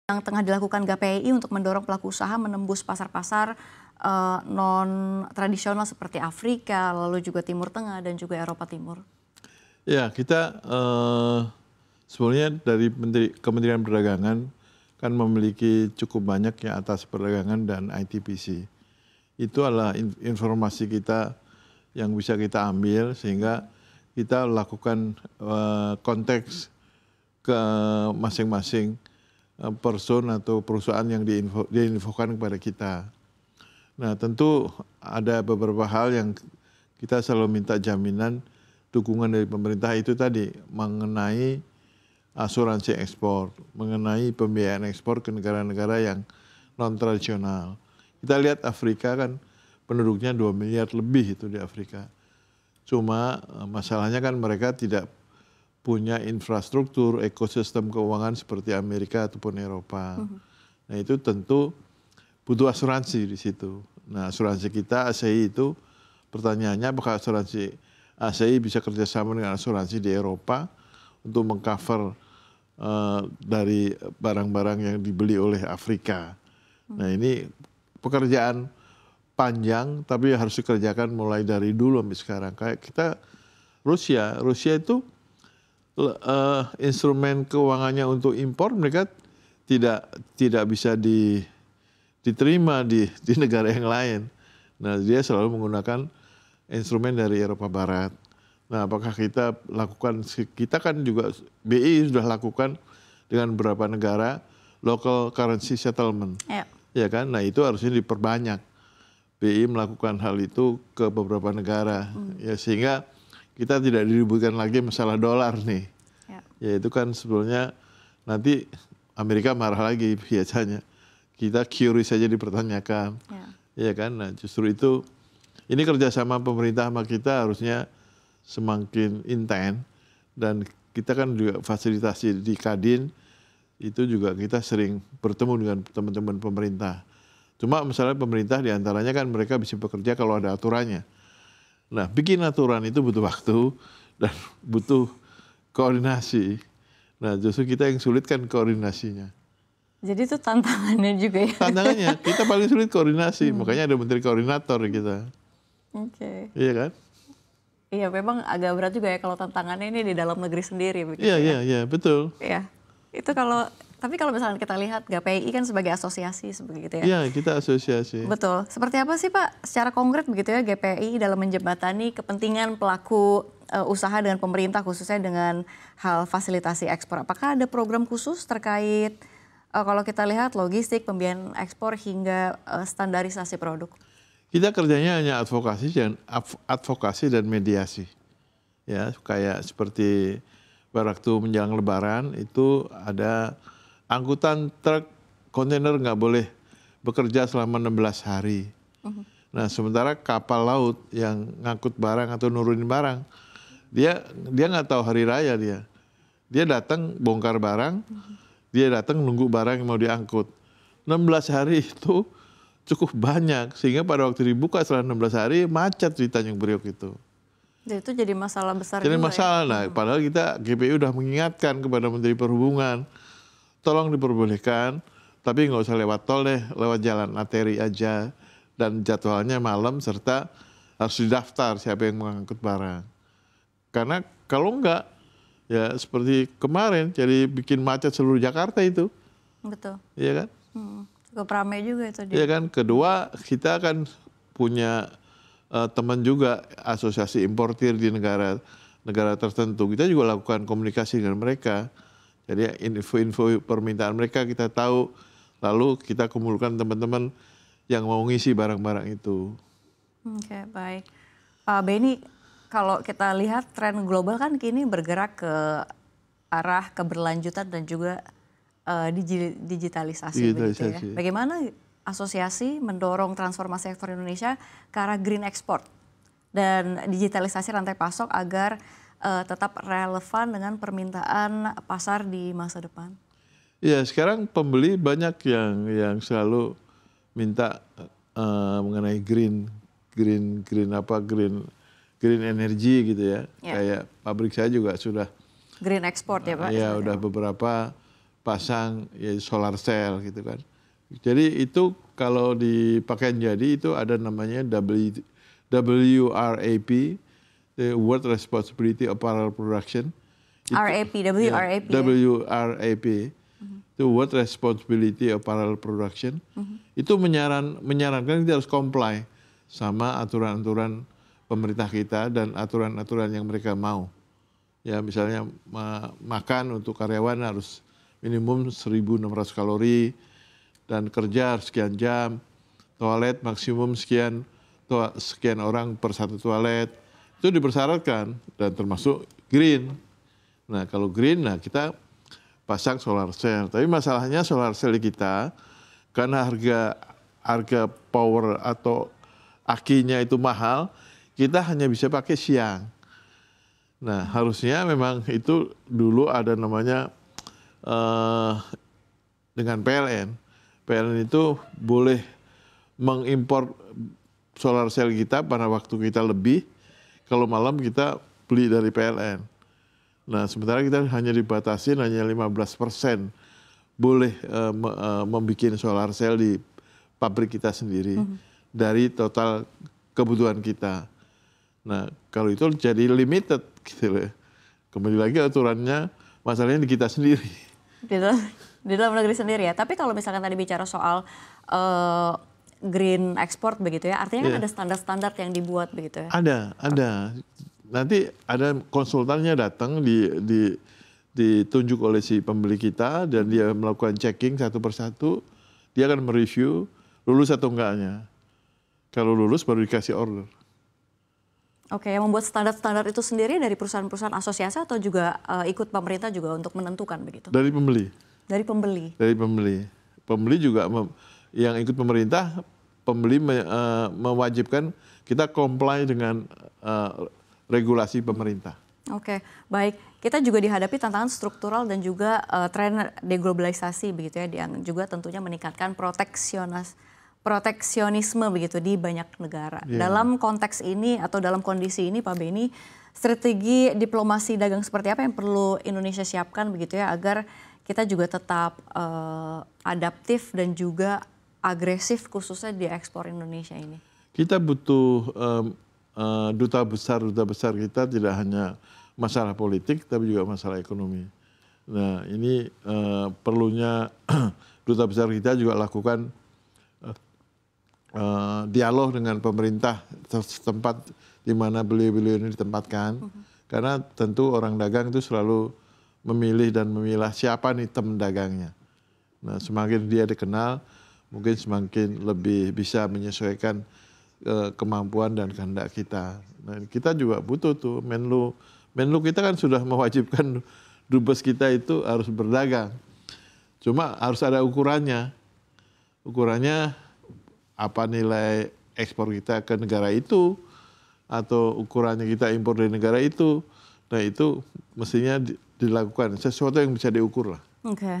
yang tengah dilakukan GPI untuk mendorong pelaku usaha menembus pasar-pasar non-tradisional seperti Afrika, lalu juga Timur Tengah dan juga Eropa Timur? Ya, kita sebenarnya dari Kementerian Perdagangan kan memiliki cukup banyak ya atas perdagangan dan ITPC. Itu adalah informasi kita yang bisa kita ambil sehingga kita lakukan konteks ke masing-masing person atau perusahaan yang diinfokan kepada kita. Nah, tentu ada beberapa hal yang kita selalu minta jaminan dukungan dari pemerintah itu tadi mengenai asuransi ekspor, mengenai pembiayaan ekspor ke negara-negara yang non-tradisional. Kita lihat Afrika kan penduduknya 2 miliar lebih itu di Afrika. Cuma masalahnya kan mereka tidak punya infrastruktur, ekosistem keuangan seperti Amerika ataupun Eropa. Nah itu tentu butuh asuransi di situ. Nah asuransi kita ACI itu pertanyaannya apakah asuransi ACI bisa kerjasama dengan asuransi di Eropa untuk mengcover dari barang-barang yang dibeli oleh Afrika. Nah ini pekerjaan panjang tapi harus dikerjakan mulai dari dulu sampai sekarang. Kayak kita Rusia itu instrumen keuangannya untuk impor mereka tidak bisa diterima di negara yang lain. Nah dia selalu menggunakan instrumen dari Eropa Barat. Nah apakah kita lakukan, kita kan juga BI sudah lakukan dengan beberapa negara local currency settlement. Ya kan, nah itu harusnya diperbanyak. BI melakukan hal itu ke beberapa negara, ya sehingga kita tidak diributkan lagi masalah dolar nih. Ya itu kan sebetulnya nanti Amerika marah lagi biasanya. Kita QRIS saja dipertanyakan. Ya kan, nah justru itu ini kerjasama pemerintah sama kita harusnya semakin intens. Dan kita kan juga fasilitasi di Kadin, itu juga kita sering bertemu dengan teman-teman pemerintah. Cuma misalnya pemerintah diantaranya kan mereka bisa bekerja kalau ada aturannya. Nah, bikin aturan itu butuh waktu dan butuh koordinasi. Nah, justru kita yang sulit kan koordinasinya. Jadi itu tantangannya juga ya? Tantangannya, kita paling sulit koordinasi. Makanya ada menteri koordinator kita. Iya kan? Iya, memang agak berat juga ya kalau tantangannya ini di dalam negeri sendiri. Iya, betul. Iya, itu tapi kalau misalnya kita lihat GPI kan sebagai asosiasi begitu ya? Iya, kita asosiasi. Betul. Seperti apa sih Pak secara konkret begitu ya GPI dalam menjembatani kepentingan pelaku usaha dengan pemerintah khususnya dengan hal fasilitasi ekspor? Apakah ada program khusus terkait kalau kita lihat logistik, pembiayaan ekspor hingga standarisasi produk? Kita kerjanya hanya advokasi dan mediasi. Ya, kayak seperti waktu menjelang Lebaran itu ada angkutan truk kontainer nggak boleh bekerja selama 16 hari. Nah, sementara kapal laut yang ngangkut barang atau nurunin barang, dia nggak tahu hari raya dia. Dia datang bongkar barang, dia datang nunggu barang yang mau diangkut. 16 hari itu cukup banyak, sehingga pada waktu dibuka setelah 16 hari macet di Tanjung Priok itu. Dan itu jadi masalah besar jadi juga masalah, ya? Nah, padahal kita GPI udah mengingatkan kepada Menteri Perhubungan, tolong diperbolehkan, tapi nggak usah lewat tol deh, lewat jalan arteri aja. Dan jadwalnya malam serta harus didaftar siapa yang mengangkut barang. Karena kalau enggak, ya seperti kemarin, jadi bikin macet seluruh Jakarta itu. Betul. Iya kan? Cukup ramai juga itu. Iya kan? Kedua, kita kan punya teman juga asosiasi importir di negara tertentu. Kita juga lakukan komunikasi dengan mereka. Jadi info-info permintaan mereka kita tahu, lalu kita kumpulkan teman-teman yang mau ngisi barang-barang itu. Oke, baik. Pak Benny, kalau kita lihat tren global kan kini bergerak ke arah keberlanjutan dan juga digitalisasi. Begitu ya. Bagaimana asosiasi mendorong transformasi ekspor Indonesia ke arah green export dan digitalisasi rantai pasok agar tetap relevan dengan permintaan pasar di masa depan? Ya, sekarang pembeli banyak yang selalu minta mengenai green energy gitu ya. Kayak pabrik saya juga sudah green export ya Pak? Ya, udah beberapa pasang ya, solar cell gitu kan. Jadi itu kalau di pakaian jadi itu ada namanya WRAP, the World Responsibility Apparel Production. RAP, WRAP. Ya, WRAP, itu World Responsibility Apparel Production. Itu menyarankan kita harus comply sama aturan-aturan pemerintah kita dan aturan-aturan yang mereka mau. Ya misalnya makan untuk karyawan harus minimum 1.600 kalori dan kerja harus sekian jam, toilet maksimum sekian orang per satu toilet. Itu dipersyaratkan dan termasuk green. Nah kalau green, nah kita pasang solar cell. Tapi masalahnya solar cell kita karena harga power atau akinya itu mahal, kita hanya bisa pakai siang. Nah harusnya memang itu dulu ada namanya dengan PLN. PLN itu boleh mengimpor solar cell kita pada waktu kita lebih, kalau malam kita beli dari PLN. Nah sementara kita hanya dibatasi hanya 15% boleh membuat solar cell di pabrik kita sendiri dari total kebutuhan kita. Nah kalau itu jadi limited gitu loh. Kembali lagi aturannya, masalahnya di kita sendiri. Di dalam negeri sendiri ya. Tapi kalau misalkan tadi bicara soal green export begitu ya, artinya kan ada standar-standar yang dibuat begitu ya? Ada. Nanti ada konsultannya datang ditunjuk oleh si pembeli kita dan dia melakukan checking satu persatu, dia akan mereview lulus atau enggaknya. Kalau lulus baru dikasih order. Oke, yang membuat standar-standar itu sendiri dari perusahaan-perusahaan asosiasi atau juga ikut pemerintah juga untuk menentukan begitu? Dari pembeli. Dari pembeli? Dari pembeli. Pembeli juga yang ikut pemerintah, pembeli mewajibkan kita comply dengan regulasi pemerintah. Oke, baik. Kita juga dihadapi tantangan struktural dan juga tren deglobalisasi begitu ya, yang juga tentunya meningkatkan proteksionisme begitu di banyak negara. Dalam konteks ini atau dalam kondisi ini Pak Beni, strategi diplomasi dagang seperti apa yang perlu Indonesia siapkan begitu ya agar kita juga tetap adaptif dan juga agresif khususnya di ekspor Indonesia ini? Kita butuh duta besar kita tidak hanya masalah politik tapi juga masalah ekonomi. Nah ini perlunya duta besar kita juga lakukan dialog dengan pemerintah setempat di mana beliau-beliau ini ditempatkan. Karena tentu orang dagang itu selalu memilih dan memilah siapa nih teman dagangnya. Nah semakin dia dikenal mungkin semakin lebih bisa menyesuaikan kemampuan dan kehendak kita. Nah, kita juga butuh tuh Menlu kita kan sudah mewajibkan dubes kita itu harus berdagang. Cuma harus ada ukurannya. Ukurannya apa nilai ekspor kita ke negara itu atau ukurannya kita impor dari negara itu. Nah itu mestinya dilakukan sesuatu yang bisa diukur lah. Oke.